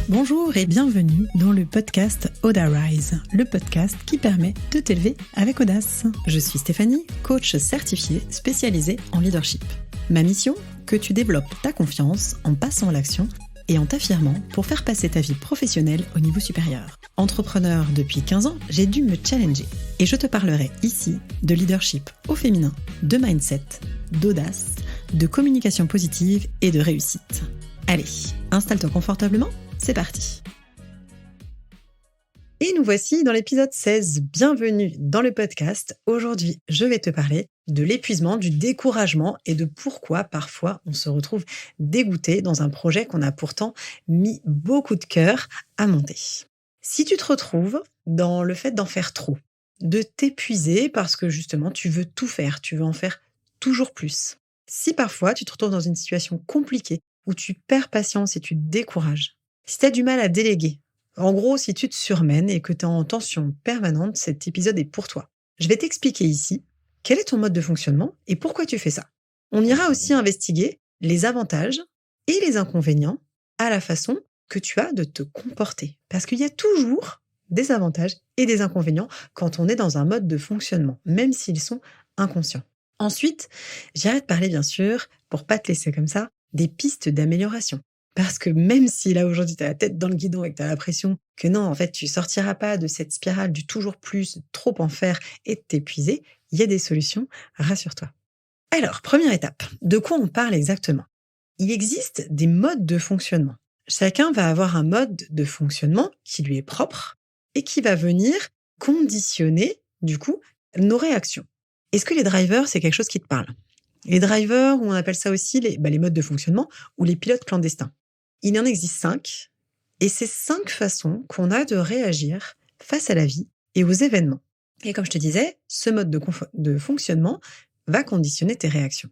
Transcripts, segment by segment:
Bonjour et bienvenue dans le podcast Audarise, le podcast qui permet de t'élever avec audace. Je suis Stéphanie, coach certifiée spécialisée en leadership. Ma mission, que tu développes ta confiance en passant à l'action et en t'affirmant pour faire passer ta vie professionnelle au niveau supérieur. Entrepreneur depuis 15 ans, j'ai dû me challenger et je te parlerai ici de leadership au féminin, de mindset, d'audace, de communication positive et de réussite. Allez, installe-toi confortablement, c'est parti. Et nous voici dans l'épisode 16. Bienvenue dans le podcast. Aujourd'hui, je vais te parler de l'épuisement, du découragement et de pourquoi parfois on se retrouve dégoûté dans un projet qu'on a pourtant mis beaucoup de cœur à monter. Si tu te retrouves dans le fait d'en faire trop, de t'épuiser parce que justement tu veux tout faire, tu veux en faire toujours plus. Si parfois tu te retrouves dans une situation compliquée où tu perds patience et tu te décourages, si tu as du mal à déléguer, en gros, si tu te surmènes et que tu es en tension permanente, cet épisode est pour toi. Je vais t'expliquer ici quel est ton mode de fonctionnement et pourquoi tu fais ça. On ira aussi investiguer les avantages et les inconvénients à la façon que tu as de te comporter. Parce qu'il y a toujours des avantages et des inconvénients quand on est dans un mode de fonctionnement, même s'ils sont inconscients. Ensuite, j'irai te parler bien sûr, pour pas te laisser comme ça, des pistes d'amélioration. Parce que même si là aujourd'hui tu as la tête dans le guidon et que tu as l'impression que non, en fait tu sortiras pas de cette spirale du toujours plus, de trop en faire et de t'épuiser, il y a des solutions, rassure-toi. Alors, première étape, de quoi on parle exactement ? Il existe des modes de fonctionnement. Chacun va avoir un mode de fonctionnement qui lui est propre et qui va venir conditionner, du coup, nos réactions. Est-ce que les drivers, c'est quelque chose qui te parle ? Les drivers, ou on appelle ça aussi les modes de fonctionnement ou les pilotes clandestins. Il en existe 5, et c'est 5 façons qu'on a de réagir face à la vie et aux événements. Et comme je te disais, ce mode de fonctionnement va conditionner tes réactions.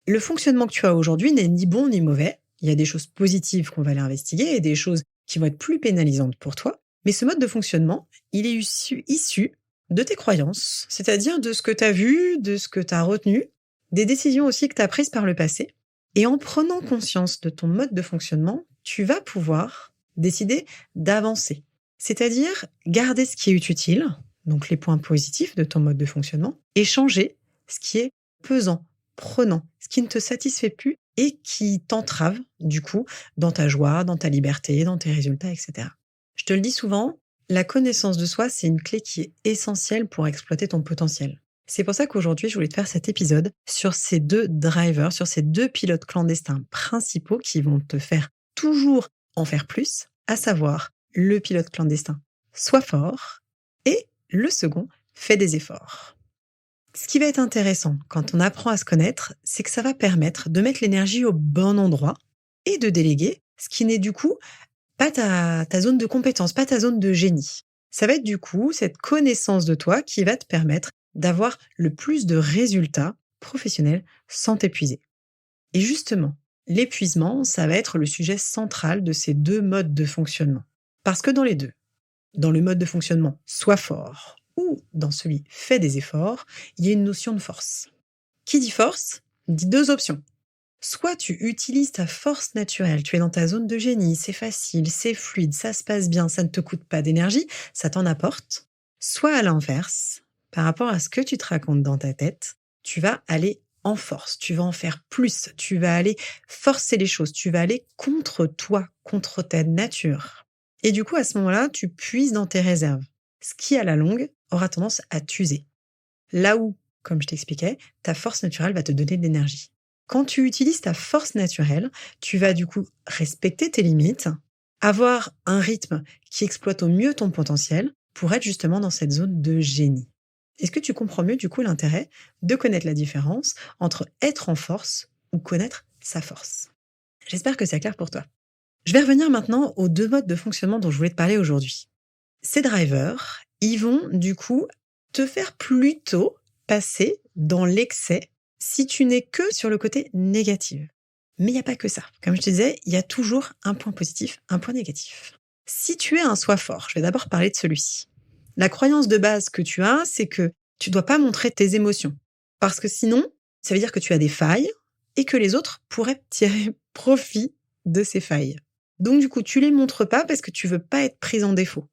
Le fonctionnement que tu as aujourd'hui n'est ni bon ni mauvais. Il y a des choses positives qu'on va aller investiguer et des choses qui vont être plus pénalisantes pour toi. Mais ce mode de fonctionnement, il est issu de tes croyances, c'est-à-dire de ce que tu as vu, de ce que tu as retenu, des décisions aussi que tu as prises par le passé. Et en prenant conscience de ton mode de fonctionnement, tu vas pouvoir décider d'avancer. C'est-à-dire garder ce qui est utile, donc les points positifs de ton mode de fonctionnement, et changer ce qui est pesant, prenant, ce qui ne te satisfait plus et qui t'entrave, du coup, dans ta joie, dans ta liberté, dans tes résultats, etc. Je te le dis souvent, la connaissance de soi, c'est une clé qui est essentielle pour exploiter ton potentiel. C'est pour ça qu'aujourd'hui, je voulais te faire cet épisode sur ces 2 drivers, sur ces 2 pilotes clandestins principaux qui vont te faire toujours en faire plus, à savoir le pilote clandestin sois fort et le second fais des efforts. Ce qui va être intéressant quand on apprend à se connaître, c'est que ça va permettre de mettre l'énergie au bon endroit et de déléguer ce qui n'est du coup pas ta zone de compétence, pas ta zone de génie. Ça va être du coup cette connaissance de toi qui va te permettre d'avoir le plus de résultats professionnels sans t'épuiser. Et justement, l'épuisement, ça va être le sujet central de ces 2 modes de fonctionnement. Parce que dans les 2, dans le mode de fonctionnement sois fort ou dans celui fais des efforts, il y a une notion de force. Qui dit force, dit 2 options. Soit tu utilises ta force naturelle, tu es dans ta zone de génie, c'est facile, c'est fluide, ça se passe bien, ça ne te coûte pas d'énergie, ça t'en apporte. Soit à l'inverse, par rapport à ce que tu te racontes dans ta tête, tu vas aller en force, tu vas en faire plus, tu vas aller forcer les choses, tu vas aller contre toi, contre ta nature. Et du coup, à ce moment-là, tu puises dans tes réserves, ce qui, à la longue, aura tendance à t'user. Là où, comme je t'expliquais, ta force naturelle va te donner de l'énergie. Quand tu utilises ta force naturelle, tu vas du coup respecter tes limites, avoir un rythme qui exploite au mieux ton potentiel pour être justement dans cette zone de génie. Est-ce que tu comprends mieux du coup l'intérêt de connaître la différence entre être en force ou connaître sa force ? J'espère que c'est clair pour toi. Je vais revenir maintenant aux 2 modes de fonctionnement dont je voulais te parler aujourd'hui. Ces drivers, ils vont du coup te faire plutôt passer dans l'excès si tu n'es que sur le côté négatif. Mais il n'y a pas que ça. Comme je te disais, il y a toujours un point positif, un point négatif. Si tu es un soi fort, je vais d'abord parler de celui-ci. La croyance de base que tu as, c'est que tu ne dois pas montrer tes émotions. Parce que sinon, ça veut dire que tu as des failles et que les autres pourraient tirer profit de ces failles. Donc du coup, tu les montres pas parce que tu veux pas être prise en défaut.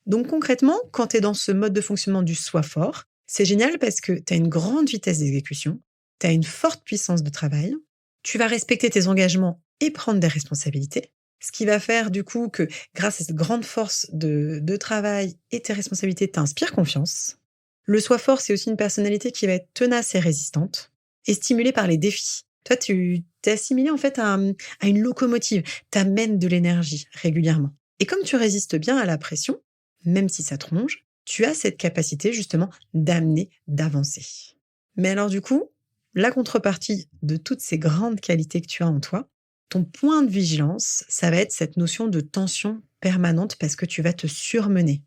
Donc concrètement, quand tu es dans ce mode de fonctionnement du soi fort, c'est génial parce que tu as une grande vitesse d'exécution, tu as une forte puissance de travail, tu vas respecter tes engagements et prendre des responsabilités, ce qui va faire du coup que grâce à cette grande force de travail et tes responsabilités, t'inspires confiance. Le soi fort, c'est aussi une personnalité qui va être tenace et résistante et stimulée par les défis. Toi, tu t'es assimilé en fait à une locomotive, t'amènes de l'énergie régulièrement. Et comme tu résistes bien à la pression, même si ça te ronge, tu as cette capacité justement d'amener, d'avancer. Mais alors du coup, la contrepartie de toutes ces grandes qualités que tu as en toi, ton point de vigilance, ça va être cette notion de tension permanente parce que tu vas te surmener.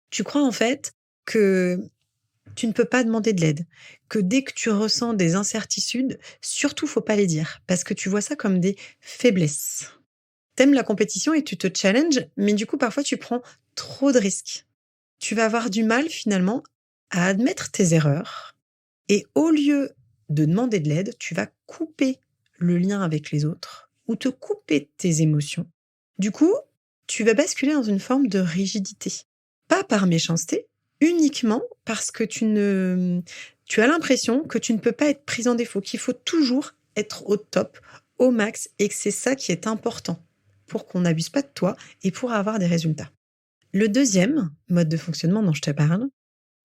Tu crois en fait que tu ne peux pas demander de l'aide, que dès que tu ressens des incertitudes, surtout faut pas les dire parce que tu vois ça comme des faiblesses. T'aimes la compétition et tu te challenges, mais du coup parfois tu prends trop de risques. Tu vas avoir du mal finalement à admettre tes erreurs et au lieu de demander de l'aide, tu vas couper le lien avec les autres ou te couper de tes émotions. Du coup, tu vas basculer dans une forme de rigidité. Pas par méchanceté, uniquement parce que tu as l'impression que tu ne peux pas être prise en défaut, qu'il faut toujours être au top, au max et que c'est ça qui est important pour qu'on n'abuse pas de toi et pour avoir des résultats. Le deuxième mode de fonctionnement dont je te parle,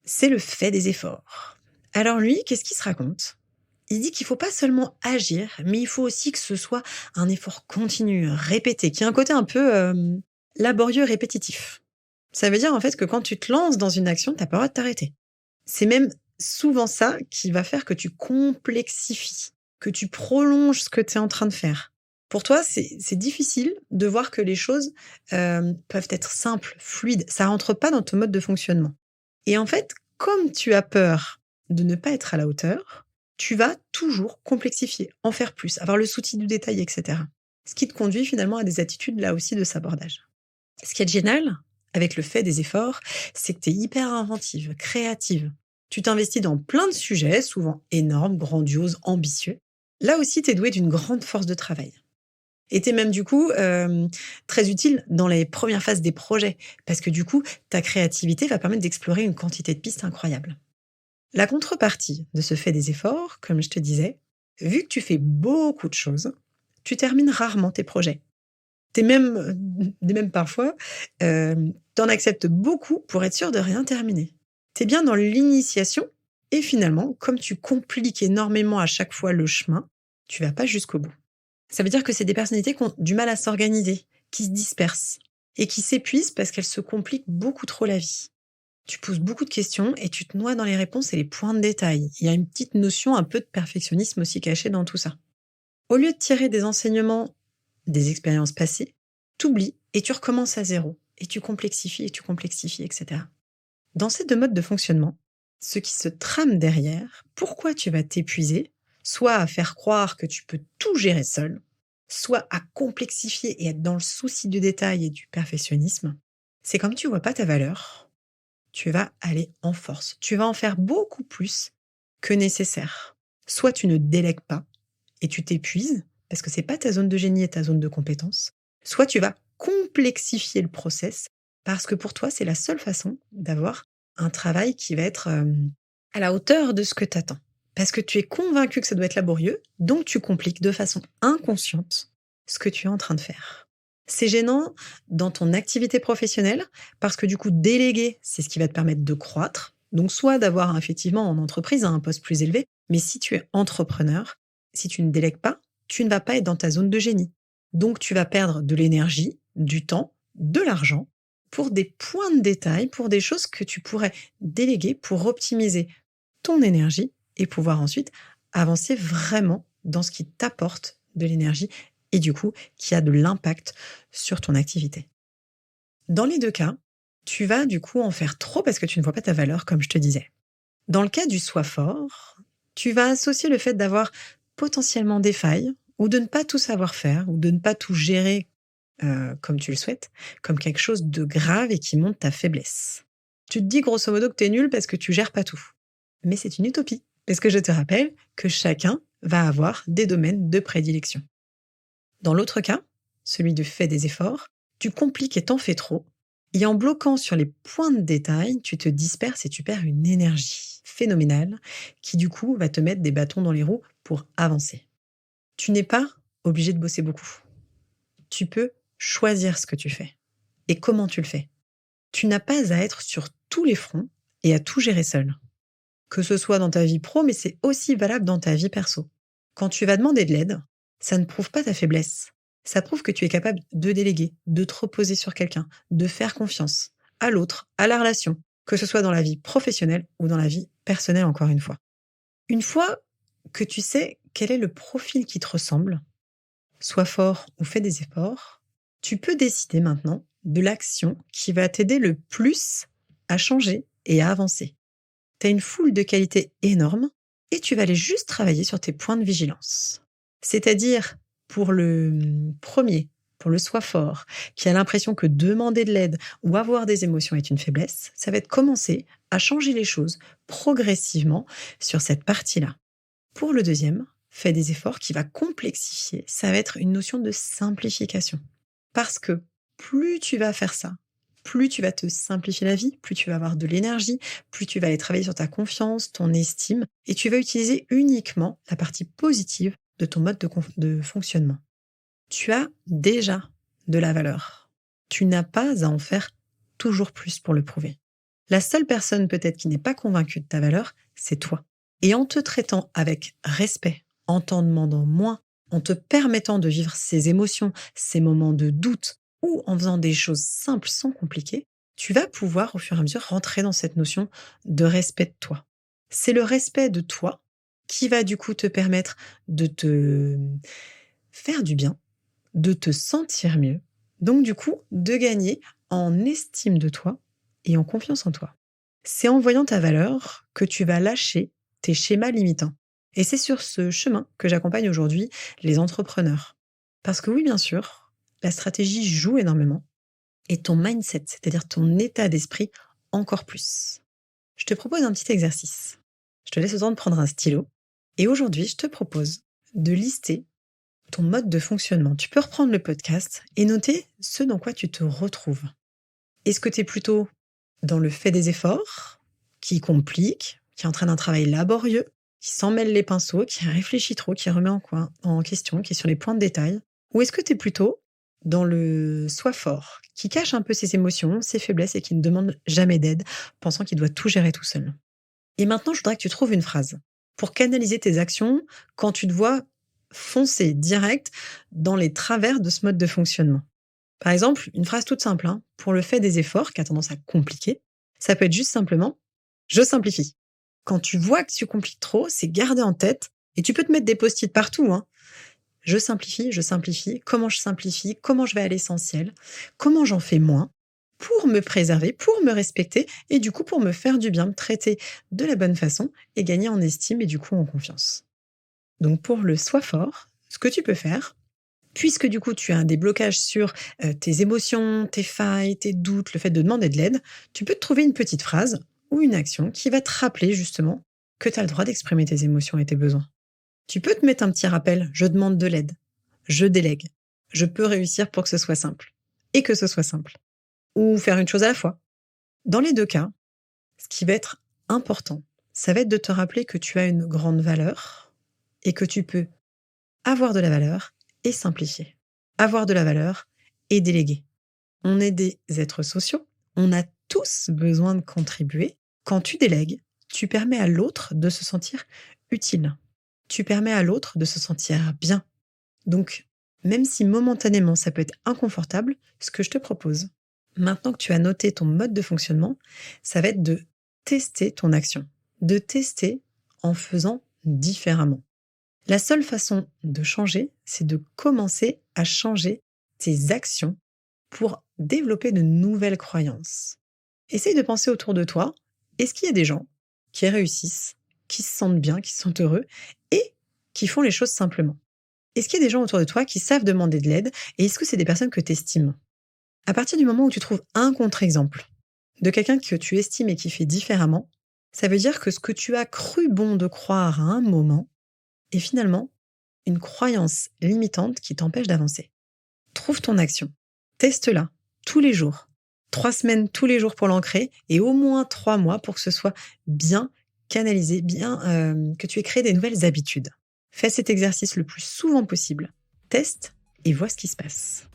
c'est le fait des efforts. Alors lui, qu'est-ce qu'il se raconte? Il dit qu'il faut pas seulement agir, mais il faut aussi que ce soit un effort continu, répété, qui a un côté un peu laborieux, répétitif. Ça veut dire en fait que quand tu te lances dans une action, t'as pas le droit de t'arrêter. C'est même souvent ça qui va faire que tu complexifies, que tu prolonges ce que tu es en train de faire. Pour toi, c'est difficile de voir que les choses peuvent être simples, fluides. Ça rentre pas dans ton mode de fonctionnement. Et en fait, comme tu as peur de ne pas être à la hauteur, tu vas toujours complexifier, en faire plus, avoir le souci du détail, etc. Ce qui te conduit finalement à des attitudes là aussi de sabordage. Ce qui est génial avec le fait des efforts, c'est que tu es hyper inventive, créative. Tu t'investis dans plein de sujets, souvent énormes, grandioses, ambitieux. Là aussi, tu es douée d'une grande force de travail. Et tu es même du coup très utile dans les premières phases des projets, parce que du coup, ta créativité va permettre d'explorer une quantité de pistes incroyables. La contrepartie de ce fait des efforts, comme je te disais, vu que tu fais beaucoup de choses, tu termines rarement tes projets. T'es même parfois, t'en acceptes beaucoup pour être sûr de rien terminer. T'es bien dans l'initiation et finalement, comme tu compliques énormément à chaque fois le chemin, tu vas pas jusqu'au bout. Ça veut dire que c'est des personnalités qui ont du mal à s'organiser, qui se dispersent et qui s'épuisent parce qu'elles se compliquent beaucoup trop la vie. Tu poses beaucoup de questions et tu te noies dans les réponses et les points de détail. Il y a une petite notion un peu de perfectionnisme aussi cachée dans tout ça. Au lieu de tirer des enseignements des expériences passées, t'oublies et tu recommences à zéro. Et tu complexifies, etc. Dans ces deux modes de fonctionnement, ce qui se trame derrière, pourquoi tu vas t'épuiser, soit à faire croire que tu peux tout gérer seul, soit à complexifier et être dans le souci du détail et du perfectionnisme, c'est comme tu vois pas ta valeur, tu vas aller en force. Tu vas en faire beaucoup plus que nécessaire. Soit tu ne délègues pas et tu t'épuises, parce que c'est pas ta zone de génie et ta zone de compétence, soit tu vas complexifier le process, parce que pour toi, c'est la seule façon d'avoir un travail qui va être à la hauteur de ce que tu attends. Parce que tu es convaincu que ça doit être laborieux, donc tu compliques de façon inconsciente ce que tu es en train de faire. C'est gênant dans ton activité professionnelle, parce que du coup, déléguer, c'est ce qui va te permettre de croître. Donc, soit d'avoir effectivement en entreprise un poste plus élevé, mais si tu es entrepreneur, si tu ne délègues pas, tu ne vas pas être dans ta zone de génie. Donc, tu vas perdre de l'énergie, du temps, de l'argent pour des points de détail, pour des choses que tu pourrais déléguer pour optimiser ton énergie et pouvoir ensuite avancer vraiment dans ce qui t'apporte de l'énergie et du coup, qui a de l'impact sur ton activité. Dans les deux cas, tu vas du coup en faire trop parce que tu ne vois pas ta valeur, comme je te disais. Dans le cas du soi fort, tu vas associer le fait d'avoir potentiellement des failles ou de ne pas tout savoir faire ou de ne pas tout gérer comme tu le souhaites, comme quelque chose de grave et qui montre ta faiblesse. Tu te dis grosso modo que tu es nul parce que tu gères pas tout. Mais c'est une utopie, parce que je te rappelle que chacun va avoir des domaines de prédilection. Dans l'autre cas, celui de fais des efforts, tu compliques et t'en fais trop. Et en bloquant sur les points de détail, tu te disperses et tu perds une énergie phénoménale qui du coup va te mettre des bâtons dans les roues pour avancer. Tu n'es pas obligé de bosser beaucoup. Tu peux choisir ce que tu fais et comment tu le fais. Tu n'as pas à être sur tous les fronts et à tout gérer seul. Que ce soit dans ta vie pro, mais c'est aussi valable dans ta vie perso. Quand tu vas demander de l'aide, ça ne prouve pas ta faiblesse. Ça prouve que tu es capable de déléguer, de te reposer sur quelqu'un, de faire confiance à l'autre, à la relation, que ce soit dans la vie professionnelle ou dans la vie personnelle encore une fois. Une fois que tu sais quel est le profil qui te ressemble, sois fort ou fais des efforts, tu peux décider maintenant de l'action qui va t'aider le plus à changer et à avancer. Tu as une foule de qualités énormes et tu vas aller juste travailler sur tes points de vigilance. C'est-à-dire, pour le premier, pour le soi fort, qui a l'impression que demander de l'aide ou avoir des émotions est une faiblesse, ça va être commencer à changer les choses progressivement sur cette partie-là. Pour le deuxième, fais des efforts qui va complexifier, ça va être une notion de simplification. Parce que plus tu vas faire ça, plus tu vas te simplifier la vie, plus tu vas avoir de l'énergie, plus tu vas aller travailler sur ta confiance, ton estime, et tu vas utiliser uniquement la partie positive de ton mode de fonctionnement. Tu as déjà de la valeur. Tu n'as pas à en faire toujours plus pour le prouver. La seule personne peut-être qui n'est pas convaincue de ta valeur, c'est toi. Et en te traitant avec respect, en t'en demandant moins, en te permettant de vivre ces émotions, ces moments de doute, ou en faisant des choses simples sans compliquer, tu vas pouvoir au fur et à mesure rentrer dans cette notion de respect de toi. C'est le respect de toi qui va du coup te permettre de te faire du bien, de te sentir mieux, donc du coup de gagner en estime de toi et en confiance en toi. C'est en voyant ta valeur que tu vas lâcher tes schémas limitants. Et c'est sur ce chemin que j'accompagne aujourd'hui les entrepreneurs. Parce que oui, bien sûr, la stratégie joue énormément et ton mindset, c'est-à-dire ton état d'esprit, encore plus. Je te propose un petit exercice. Je te laisse le temps de prendre un stylo. Et aujourd'hui, je te propose de lister ton mode de fonctionnement. Tu peux reprendre le podcast et noter ce dans quoi tu te retrouves. Est-ce que tu es plutôt dans le fait des efforts, qui complique, qui entraîne un travail laborieux, qui s'en mêle les pinceaux, qui réfléchit trop, qui remet en question, qui est sur les points de détail? Ou est-ce que tu es plutôt dans le soi fort, qui cache un peu ses émotions, ses faiblesses et qui ne demande jamais d'aide, pensant qu'il doit tout gérer tout seul? Et maintenant, je voudrais que tu trouves une phrase pour canaliser tes actions quand tu te vois foncer direct dans les travers de ce mode de fonctionnement. Par exemple, une phrase toute simple, pour le fait des efforts, qui a tendance à compliquer, ça peut être juste simplement « je simplifie ». Quand tu vois que tu compliques trop, c'est garder en tête, et tu peux te mettre des post-it partout. Je simplifie, comment je vais à l'essentiel, comment j'en fais moins, pour me préserver, pour me respecter, et du coup pour me faire du bien, me traiter de la bonne façon, et gagner en estime et du coup en confiance. Donc pour le soi fort, ce que tu peux faire, puisque du coup tu as un déblocage sur tes émotions, tes failles, tes doutes, le fait de demander de l'aide, tu peux te trouver une petite phrase ou une action qui va te rappeler justement que tu as le droit d'exprimer tes émotions et tes besoins. Tu peux te mettre un petit rappel, je demande de l'aide, je délègue, je peux réussir pour que ce soit simple, et que ce soit simple. Ou faire une chose à la fois. Dans les deux cas, ce qui va être important, ça va être de te rappeler que tu as une grande valeur et que tu peux avoir de la valeur et simplifier. Avoir de la valeur et déléguer. On est des êtres sociaux, on a tous besoin de contribuer. Quand tu délègues, tu permets à l'autre de se sentir utile. Tu permets à l'autre de se sentir bien. Donc, même si momentanément ça peut être inconfortable, ce que je te propose, maintenant que tu as noté ton mode de fonctionnement, ça va être de tester ton action, de tester en faisant différemment. La seule façon de changer, c'est de commencer à changer tes actions pour développer de nouvelles croyances. Essaye de penser autour de toi, est-ce qu'il y a des gens qui réussissent, qui se sentent bien, qui se sentent heureux et qui font les choses simplement? Est-ce qu'il y a des gens autour de toi qui savent demander de l'aide et est-ce que c'est des personnes que tu estimes? À partir du moment où tu trouves un contre-exemple de quelqu'un que tu estimes et qui fait différemment, ça veut dire que ce que tu as cru bon de croire à un moment est finalement une croyance limitante qui t'empêche d'avancer. trouve ton action. Teste-la tous les jours. 3 semaines tous les jours pour l'ancrer et au moins 3 mois pour que ce soit bien canalisé, que tu aies créé des nouvelles habitudes. Fais cet exercice le plus souvent possible. Teste et vois ce qui se passe.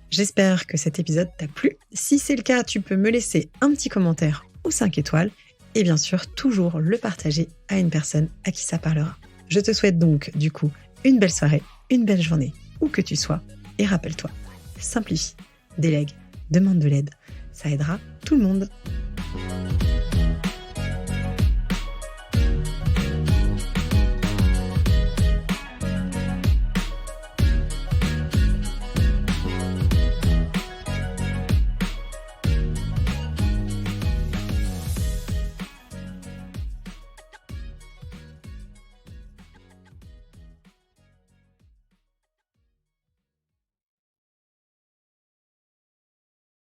J'espère que cet épisode t'a plu. Si c'est le cas, tu peux me laisser un petit commentaire ou 5 étoiles et bien sûr toujours le partager à une personne à qui ça parlera. Je te souhaite donc du coup une belle soirée, une belle journée, où que tu sois. Et rappelle-toi, simplifie, délègue, demande de l'aide. Ça aidera tout le monde.